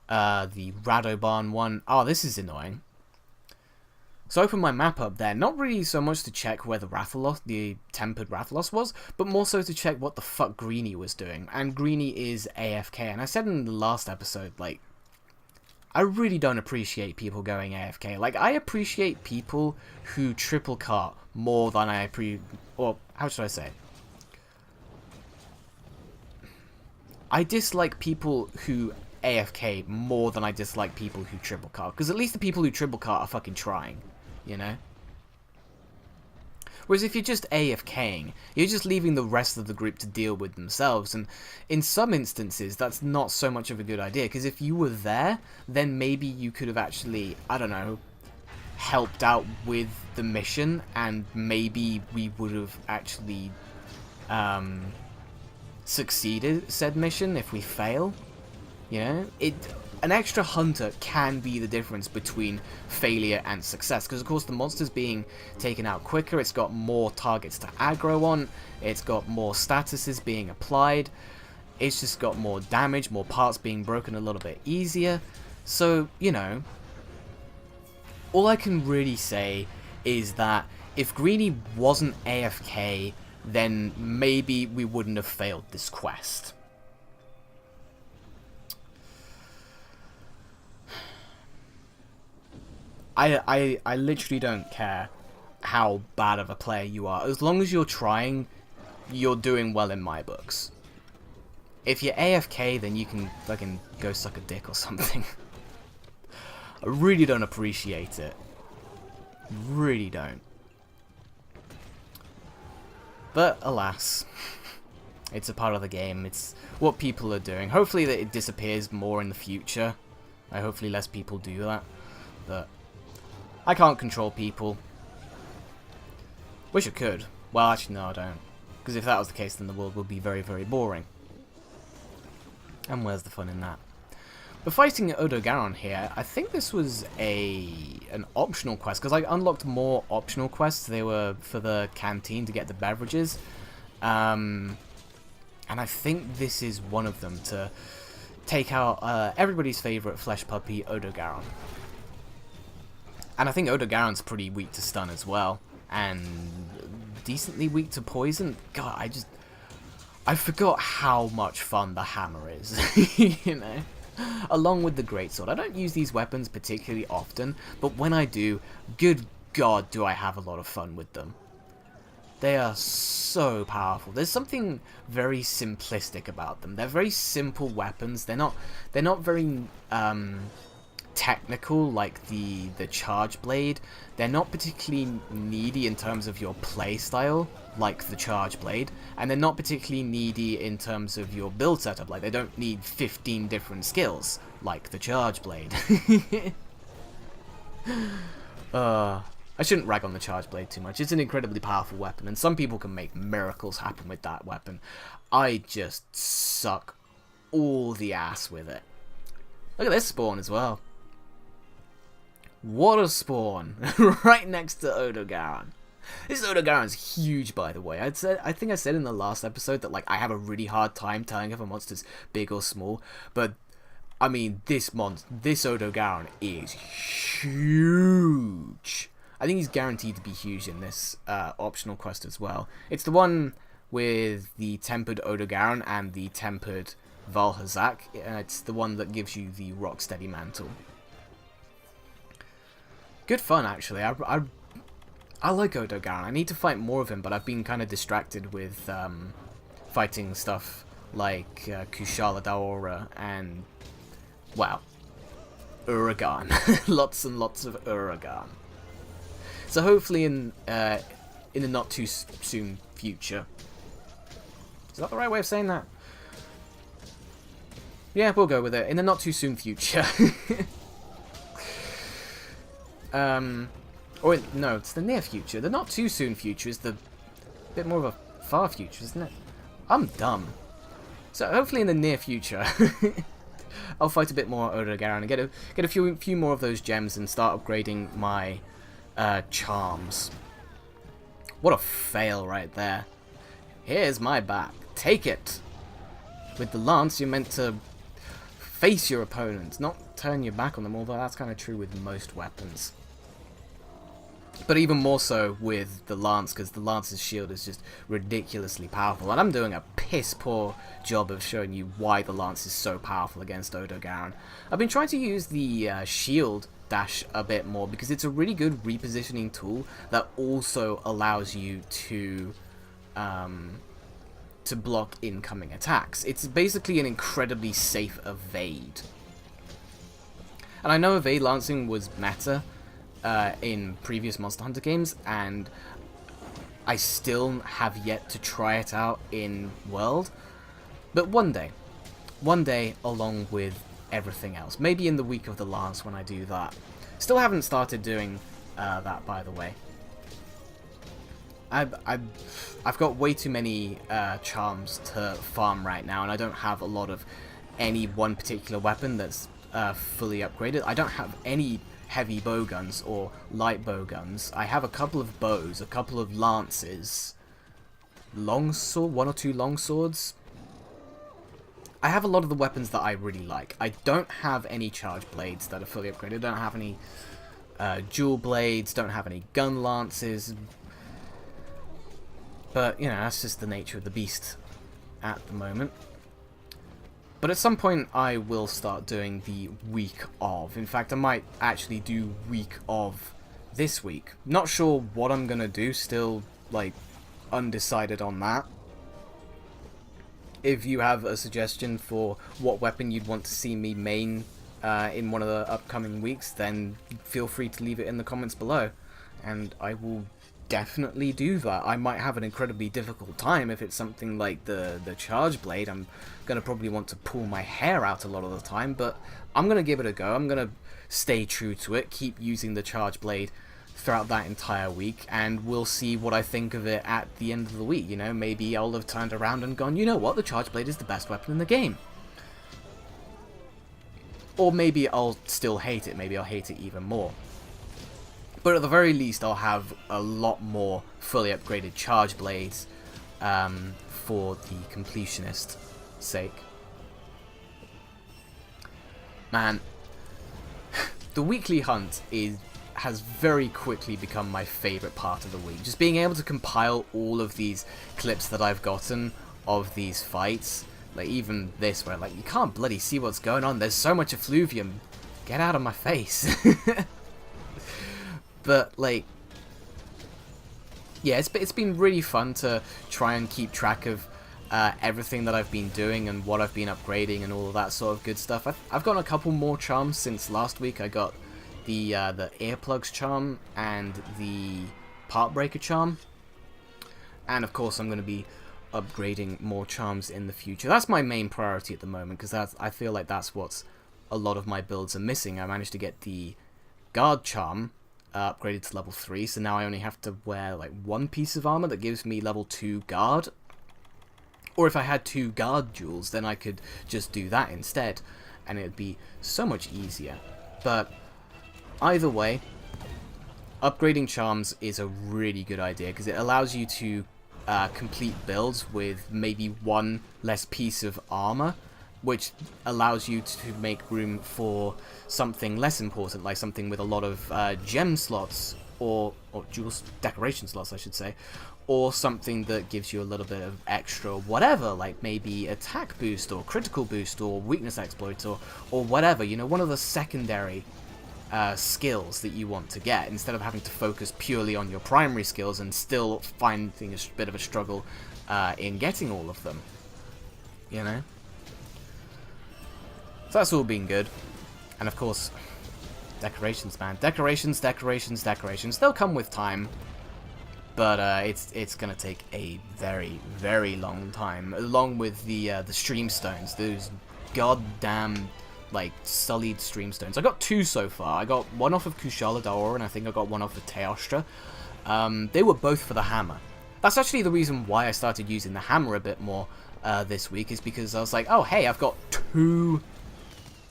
the Radoban one. Oh, this is annoying. So I opened my map up there, not really so much to check where the tempered Rathalos was, but more so to check what the fuck Greenie was doing. And Greenie is AFK, and I said in the last episode, like, I really don't appreciate people going AFK. Like, I appreciate people who triple cart more than or, how should I say? I dislike people who AFK more than I dislike people who triple cart, because at least the people who triple cart are fucking trying. You know? Whereas if you're just AFKing, you're just leaving the rest of the group to deal with themselves, and in some instances that's not so much of a good idea, because if you were there, then maybe you could have actually, I don't know, helped out with the mission, and maybe we would have actually succeeded said mission if we fail. You know? An extra hunter can be the difference between failure and success, because of course the monster's being taken out quicker, it's got more targets to aggro on, it's got more statuses being applied, it's just got more damage, more parts being broken a little bit easier. So, you know, all I can really say is that if Greenie wasn't AFK, then maybe we wouldn't have failed this quest. I literally don't care how bad of a player you are. As long as you're trying, you're doing well in my books. If you're AFK, then you can fucking go suck a dick or something. I really don't appreciate it. Really don't. But alas, it's a part of the game. It's what people are doing. Hopefully that it disappears more in the future. Hopefully less people do that. But I can't control people. Wish I could. Well, actually, no, I don't. Because if that was the case, then the world would be very, very boring. And where's the fun in that? But fighting Odogaron here, I think this was an optional quest, because I unlocked more optional quests. They were for the canteen to get the beverages. And I think this is one of them, to take out everybody's favourite flesh puppy, Odogaron. And I think Odogaron's pretty weak to stun as well, and decently weak to poison. God, I forgot how much fun the hammer is, you know? Along with the greatsword. I don't use these weapons particularly often, but when I do, good God, do I have a lot of fun with them. They are so powerful. There's something very simplistic about them. They're very simple weapons. They're not very technical like the charge blade. They're not particularly needy in terms of your playstyle like the charge blade, and they're not particularly needy in terms of your build setup. Like, they don't need 15 different skills like the charge blade. I shouldn't rag on the charge blade too much. It's an incredibly powerful weapon, and some people can make miracles happen with that weapon. I just suck all the ass with it. Look at this spawn as well. What a spawn! Right next to Odogaron. This Odogaron's huge, by the way. I think I said in the last episode that, like, I have a really hard time telling if a monster's big or small, but I mean, this Odogaron is huge. I think he's guaranteed to be huge in this optional quest as well. It's the one with the tempered Odogaron and the tempered Valhazak. It's the one that gives you the Rocksteady mantle. Good fun, actually. I like Odogaron. I need to fight more of him, but I've been kind of distracted with fighting stuff like Kushala Daora and, well, Uragan. Lots and lots of Uragan. So hopefully in the not too soon future. Is that the right way of saying that? Yeah, we'll go with it. In the not too soon future. Or no, it's the near future. The not too soon future is the bit more of a far future, isn't it? I'm dumb. So hopefully in the near future, I'll fight a bit more Uragan and get a few more of those gems and start upgrading my charms. What a fail right there. Here's my back. Take it. With the lance, you're meant to face your opponents, not turn your back on them, although that's kind of true with most weapons. But even more so with the lance, because the lance's shield is just ridiculously powerful. And I'm doing a piss poor job of showing you why the lance is so powerful against Odogaron. I've been trying to use the shield dash a bit more, because it's a really good repositioning tool that also allows you to block incoming attacks. It's basically an incredibly safe evade. And I know evade lancing was meta in previous Monster Hunter games, and I still have yet to try it out in World. But one day, along with everything else, maybe in the week of the lance when I do that. Still haven't started doing that, by the way. I've got way too many charms to farm right now, and I don't have a lot of any one particular weapon that's fully upgraded. I don't have any heavy bowguns or light bowguns. I have a couple of bows, a couple of lances, longsword, one or two longswords. I have a lot of the weapons that I really like. I don't have any charge blades that are fully upgraded. I don't have any dual blades, don't have any gun lances. But, you know, that's just the nature of the beast at the moment. But at some point I will start doing the week of. In fact, I might actually do week of this week. Not sure what I'm going to do, still, like, undecided on that. If you have a suggestion for what weapon you'd want to see me main in one of the upcoming weeks, then feel free to leave it in the comments below. And I will definitely do that. I might have an incredibly difficult time if it's something like the charge blade. I'm gonna probably want to pull my hair out a lot of the time, but I'm gonna give it a go. I'm gonna stay true to it, keep using the charge blade throughout that entire week, and we'll see what I think of it at the end of the week. You know, maybe I'll have turned around and gone, you know what, the charge blade is the best weapon in the game. Or maybe I'll still hate it. Maybe I'll hate it even more. But at the very least, I'll have a lot more fully upgraded charge blades for the completionist sake. Man, the weekly hunt has very quickly become my favourite part of the week. Just being able to compile all of these clips that I've gotten of these fights, like even this, where like you can't bloody see what's going on. There's so much effluvium. Get out of my face. But, like, yeah, it's been really fun to try and keep track of everything that I've been doing and what I've been upgrading and all of that sort of good stuff. I've gotten a couple more charms since last week. I got the earplugs charm and the part breaker charm. And, of course, I'm going to be upgrading more charms in the future. That's my main priority at the moment, because I feel like that's what's a lot of my builds are missing. I managed to get the guard charm upgraded to level 3, so now I only have to wear like one piece of armor that gives me level 2 guard. Or if I had 2 guard jewels, then I could just do that instead, and it'd be so much easier. But either way, upgrading charms is a really good idea, because it allows you to complete builds with maybe one less piece of armor, which allows you to make room for something less important, like something with a lot of gem slots, or jewel decoration slots, I should say, or something that gives you a little bit of extra whatever, like maybe attack boost, or critical boost, or weakness exploit, or whatever, you know, one of the secondary skills that you want to get, instead of having to focus purely on your primary skills and still finding a bit of a struggle in getting all of them, you know? So that's all been good. And of course, Decorations, man. Decorations, decorations, decorations. They'll come with time. But it's gonna take a very, very long time. Along with the stream stones. Those goddamn, like, sullied stream stones. I got 2 so far. I got one off of Kushala Daora, and I think I got one off of Teostra. They were both for the hammer. That's actually the reason why I started using the hammer a bit more this week, is because I was like, oh, hey, I've got 2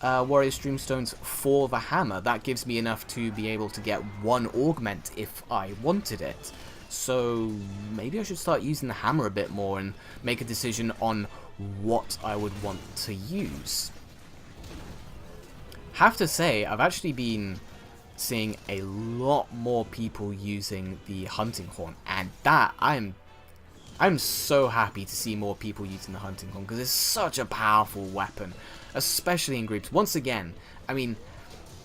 Warrior Streamstones for the hammer. That gives me enough to be able to get 1 augment if I wanted it. So maybe I should start using the hammer a bit more and make a decision on what I would want to use. Have to say, I've actually been seeing a lot more people using the hunting horn, and that I'm so happy to see more people using the hunting horn, because it's such a powerful weapon, especially in groups. Once again, I mean,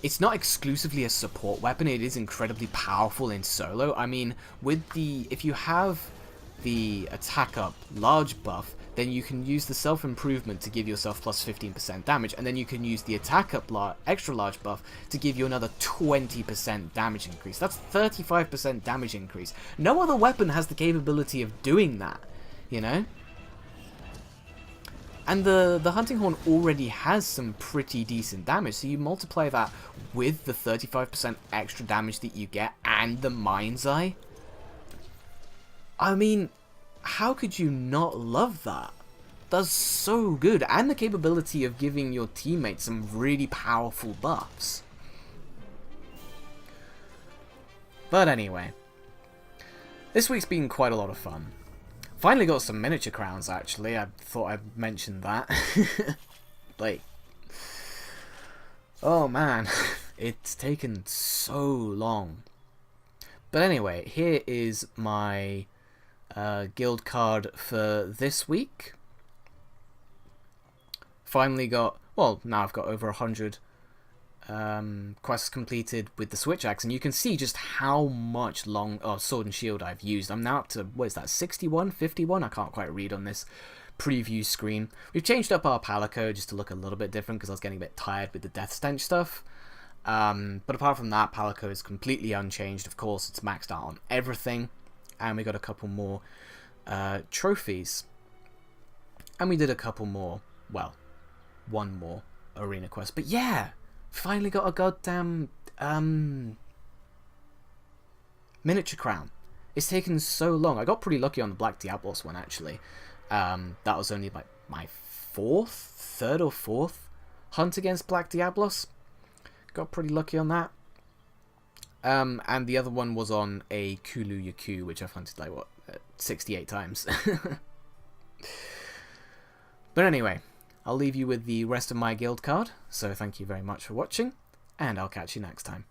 it's not exclusively a support weapon, it is incredibly powerful in solo. I mean, with if you have the attack up large buff, then you can use the self-improvement to give yourself plus 15% damage, and then you can use the attack up extra large buff to give you another 20% damage increase. That's 35% damage increase. No other weapon has the capability of doing that, you know? And the hunting horn already has some pretty decent damage, so you multiply that with the 35% extra damage that you get and the mind's eye. I mean, how could you not love that? That's so good, and the capability of giving your teammates some really powerful buffs. But anyway, this week's been quite a lot of fun. Finally got some miniature crowns, actually. I thought I'd mention that. Like, oh man, it's taken so long. But anyway, here is my guild card for this week. Finally got, well, now I've got over 100 quests completed with the switch axe, and you can see just how much sword and shield I've used. I'm now up to, what is that, 61, 51? I can't quite read on this preview screen. We've changed up our palico just to look a little bit different because I was getting a bit tired with the death stench stuff. But apart from that, palico is completely unchanged. Of course, it's maxed out on everything. And we got a couple more trophies. And we did a couple more, well, one more arena quest. But yeah, finally got a goddamn miniature crown. It's taken so long. I got pretty lucky on the Black Diablos one, actually. That was only like my third or fourth hunt against Black Diablos. Got pretty lucky on that. And the other one was on a Kulu Yaku, which I've hunted like, what, 68 times. But anyway, I'll leave you with the rest of my guild card, so thank you very much for watching, and I'll catch you next time.